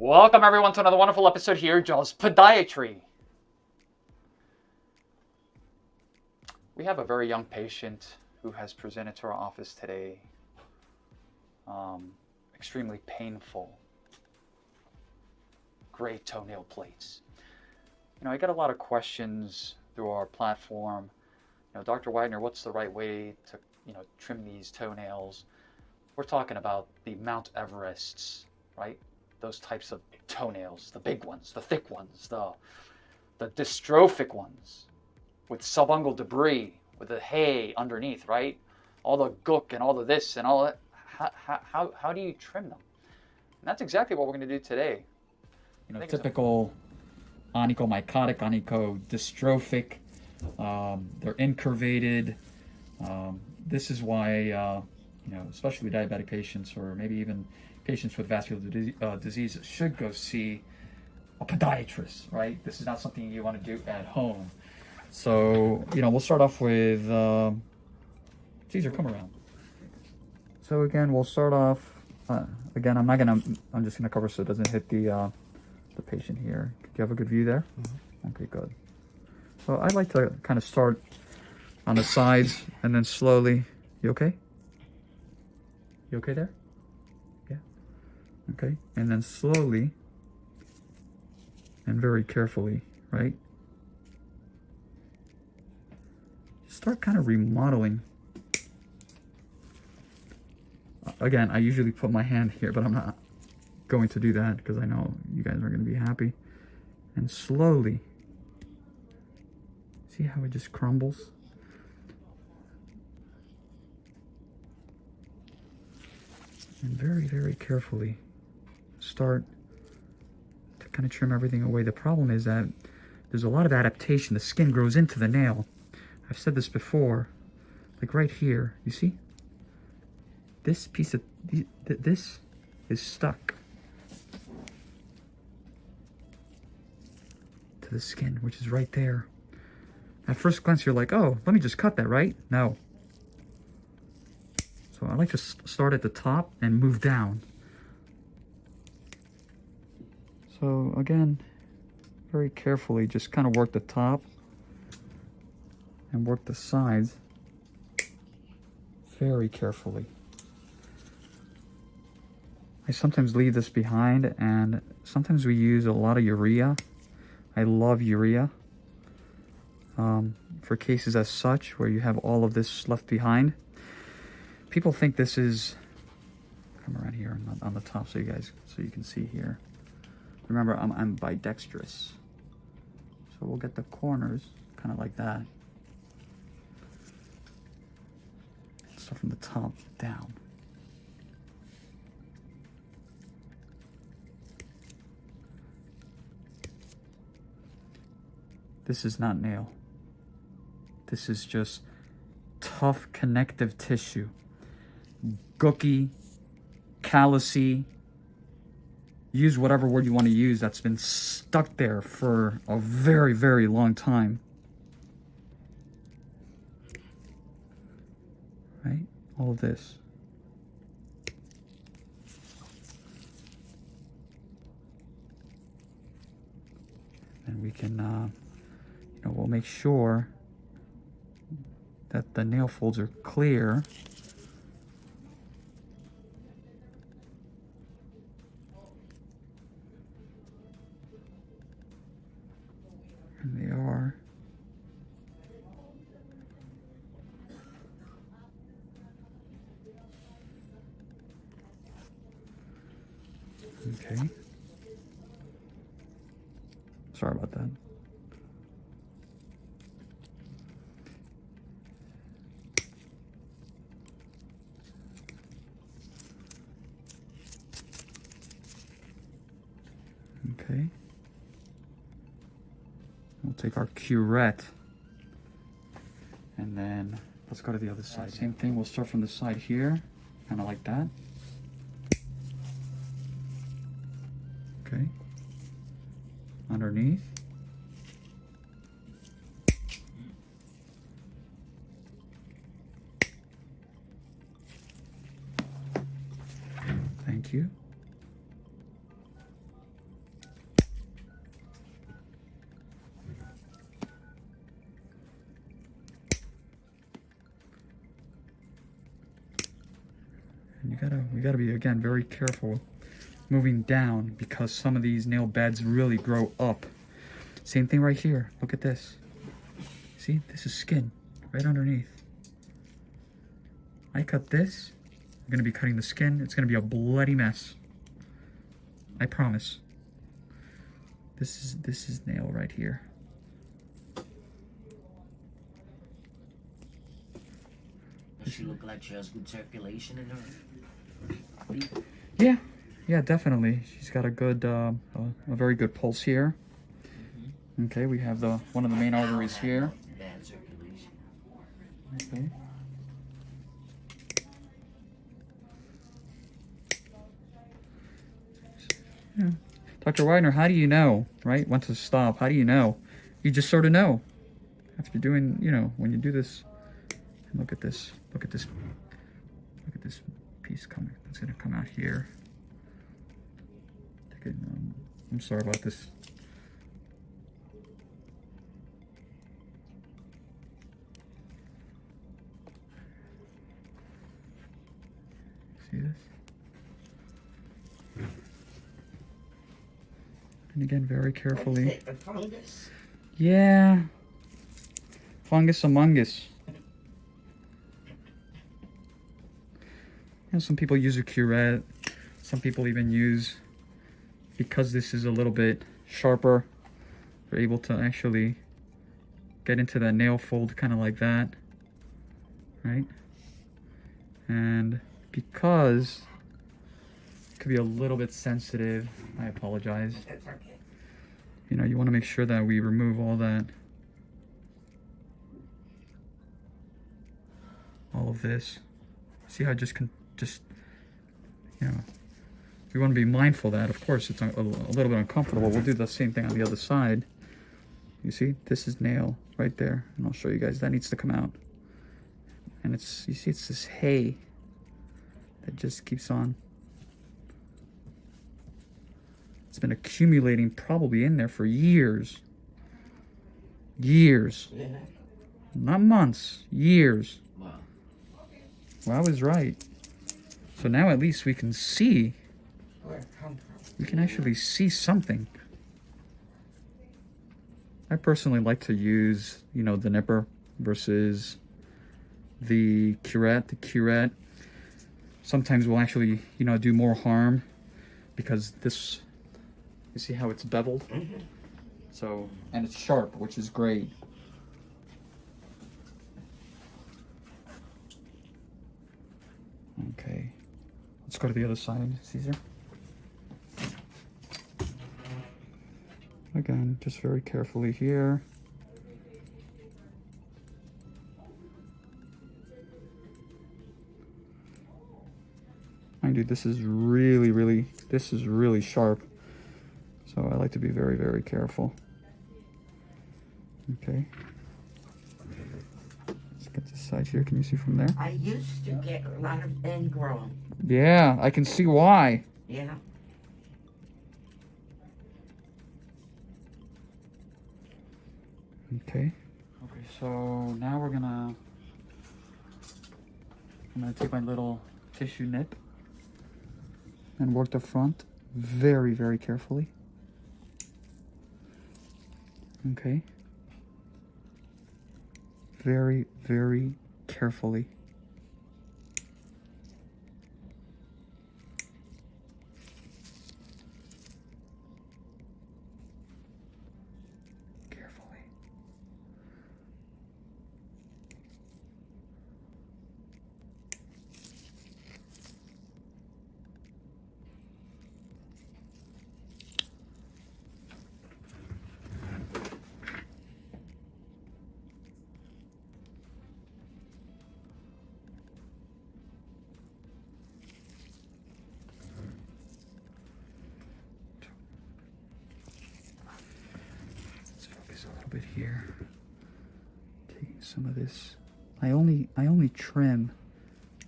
Welcome everyone to another wonderful episode here, Joe's Podiatry. We have a very young patient who has presented to our office today. Extremely painful. Gray toenail plates. I get a lot of questions through our platform. Dr. Widener, what's the right way to, trim these toenails? We're talking about the Mount Everests, right? Those types of toenails, the big ones, the thick ones, the dystrophic ones with subungual debris, with the hay underneath, right? All the gook and all the this and all that. How do you trim them? And that's exactly what we're going to do today. Typical onychomycotic, onychodystrophic. They're incurvated. This is why, especially diabetic patients or maybe even patients with vascular diseases should go see a podiatrist, right? This is not something you want to do at home. So, we'll start off with, Caesar, come around. So again, we'll start off, I'm just going to cover so it doesn't hit the patient here. Do you have a good view there? Mm-hmm. Okay, good. So I'd like to kind of start on the sides and then slowly, you okay? You okay there? Yeah. Okay, and then slowly and very carefully, right? Start kind of remodeling. Again, I usually put my hand here, but I'm not going to do that because I know you guys are going to be happy. And slowly, see how it just crumbles? And very, very carefully start to kind of trim everything away. The problem is that there's a lot of adaptation. The skin grows into the nail. I've said this before, like right here, you see? This piece of, this is stuck to the skin, which is right there. At first glance, you're like, oh, let me just cut that, right? No. So I like to start at the top and move down. So again, very carefully, just kind of work the top and work the sides very carefully. I sometimes leave this behind, and sometimes we use a lot of urea. I love urea for cases as such where you have all of this left behind. People think this is, come around here on the top so you can see here. Remember, I'm ambidextrous, so we'll get the corners kind of like that. Start from the top down. This is not nail. This is just tough connective tissue. Gooky, callousy, use whatever word you want to use, that's been stuck there for a very, very long time. Right? All of this. And we can, we'll make sure that the nail folds are clear. And they are. Okay. Sorry about that. Okay. We'll take our curette and then let's go to the other side. Same thing, we'll start from the side here, kind of like that. Okay. Underneath. Thank you. gotta be, again, very careful moving down, because some of these nail beds really grow up. Same thing right here. Look at this. See, this is skin right underneath. I cut this. I'm gonna be cutting the skin. It's gonna be a bloody mess. I promise. This is nail right here. Does she look like she has good circulation in her? Yeah, definitely. She's got a good, a very good pulse here. Okay, we have one of the main arteries here. Bad circulation. Okay. Yeah. Dr. Widener, how do you know, right, when to stop? How do you know? You just sort of know. After doing, when you do this, and look at this piece coming. It's going to come out here. I'm sorry about this. See this? And again, very carefully. The fungus. Yeah. Fungus among us. Some people use a curette. Some people even use, because this is a little bit sharper, they're able to actually get into that nail fold kind of like that, right? And because it could be a little bit sensitive, I apologize. That's okay. You want to make sure that we remove all of this. See how we want to be mindful that, of course, it's a little bit uncomfortable. We'll do the same thing on the other side. You see, this is nail right there, and I'll show you guys. That needs to come out. And you see, it's this hay that just keeps on. It's been accumulating probably in there for years. Years. Yeah. Not months, years. Wow. Well, I was right. So now at least we can see. Where it come from? We can actually see something. I personally like to use, the nipper versus the curette. The curette sometimes will actually, do more harm, because this, you see how it's beveled? Mm-hmm. So, and it's sharp, which is great. Okay, let's go to the other side, Caesar. Again, just very carefully here. Mind you, this is really sharp. So I like to be very, very careful. Okay. Let's get this side here. Can you see from there? I used to get a lot of ingrown. Yeah, I can see why. Yeah. Okay. Okay, so now I'm gonna take my little tissue nip and work the front very, very carefully. Okay. Very, very carefully. A bit here. Taking some of this. I only trim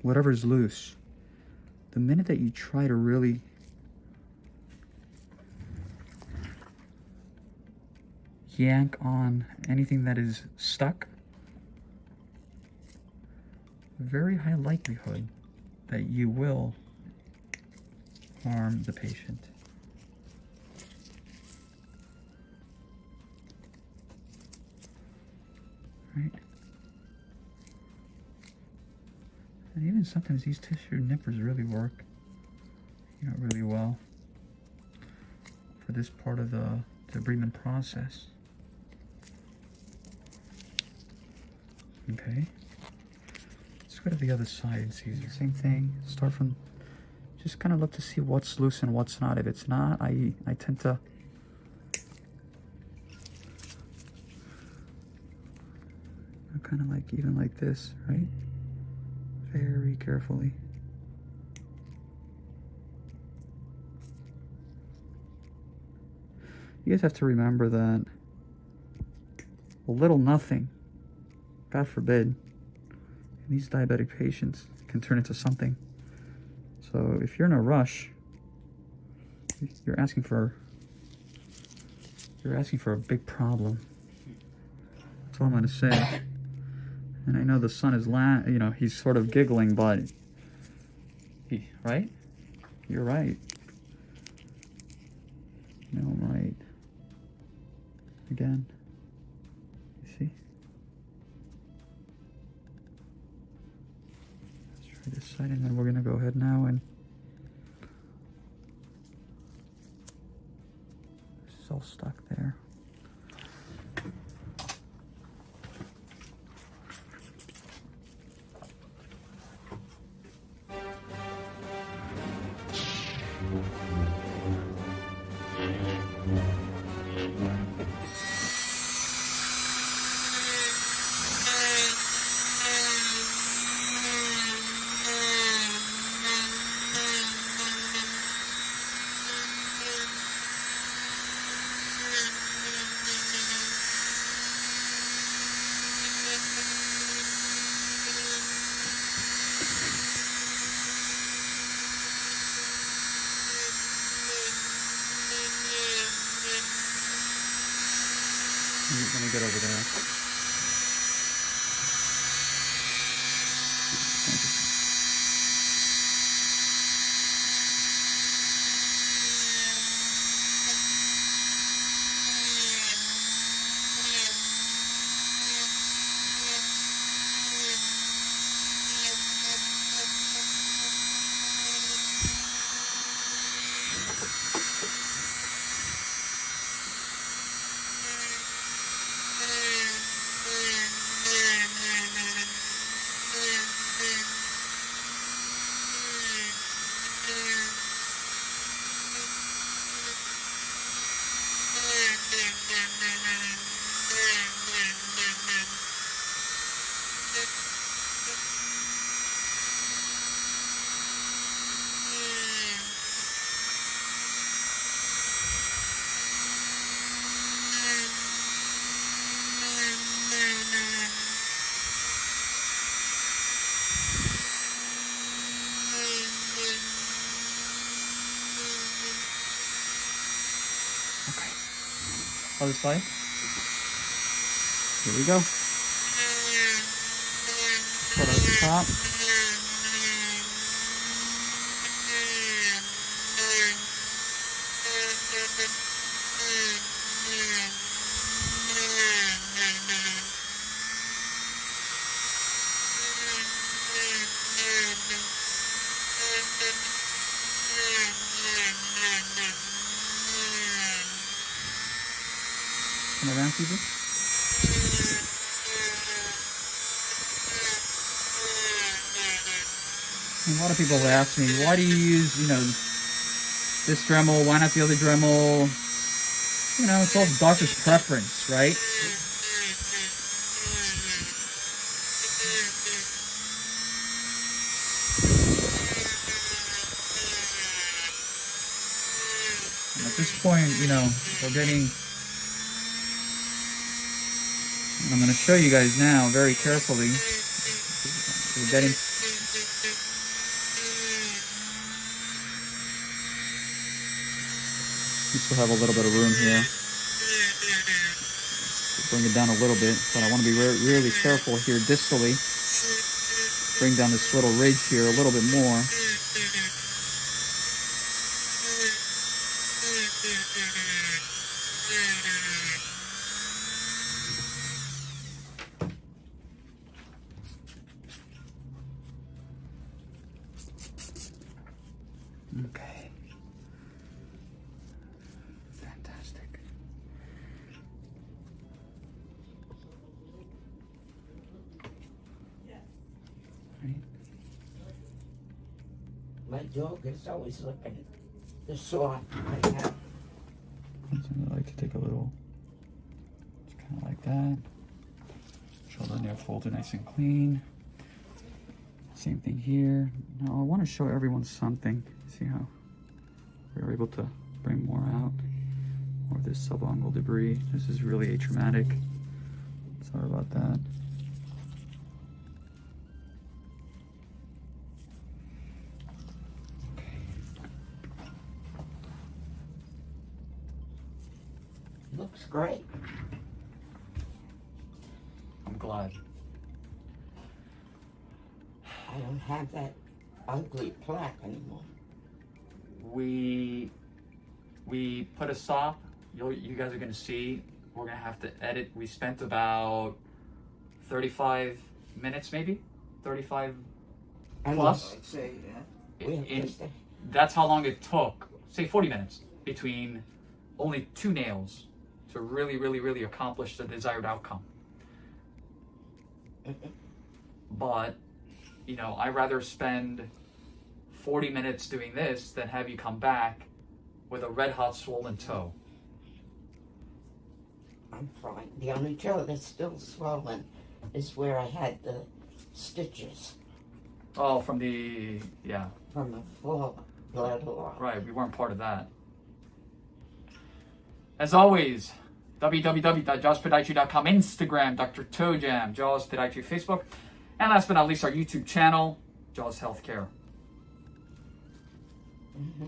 whatever's loose. The minute that you try to really yank on anything that is stuck, very high likelihood that you will harm the patient. Right? And even sometimes these tissue nippers really work, really well for this part of the debridement process. Okay. Let's go to the other side and see. Same thing. Start from, just kind of look to see what's loose and what's not. If it's not, I tend to kind of like, even like this, right? Very carefully. You guys have to remember that a little nothing, God forbid, in these diabetic patients can turn into something. So if you're in a rush, you're asking for a big problem. That's all I'm gonna say. And I know the son is he's sort of giggling, but right? You're right. No, I'm right. Again. You see? Let's try this side, and then we're gonna go ahead now and this is all stuck there. Let me get over there. Other side. Here we go. Put it at the top. Come around, people. And a lot of people have asked me, why do you use, this Dremel? Why not the other Dremel? It's all doctor's preference, right? And at this point, we're getting. I'm going to show you guys now very carefully. We're getting. We still have a little bit of room here. Bring it down a little bit, but I want to be really careful here distally. Bring down this little ridge here a little bit more. Okay. Fantastic. Right. My dog is always looking at the saw I have. I like to take a little, just kind of like that. Shoulder near folded nice and clean. Same thing here. Now I want to show everyone something. See how we're able to bring more out. More of this sublingual debris. This is really atraumatic. Sorry about that. Looks great. I'm glad. I don't have that ugly plaque anymore. We put a stop. You guys are gonna see. We're gonna have to edit. We spent about 35 minutes, maybe 35 plus. I'd say, yeah. We have In- to That's how long it took. Say 40 minutes between only 2 nails to really accomplish the desired outcome. But, you know, I'd rather spend 40 minutes doing this than have you come back with a red hot swollen toe. I'm fine. The only toe that's still swollen is where I had the stitches Oh, from the, yeah, from the fall blood loss. right, we weren't part of that. As always, www.jawspodiatry.com, Instagram, Dr. Toe Jam, Jaws Podiatry, Facebook, and last but not least, our YouTube channel, Jaws Healthcare. Mm-hmm.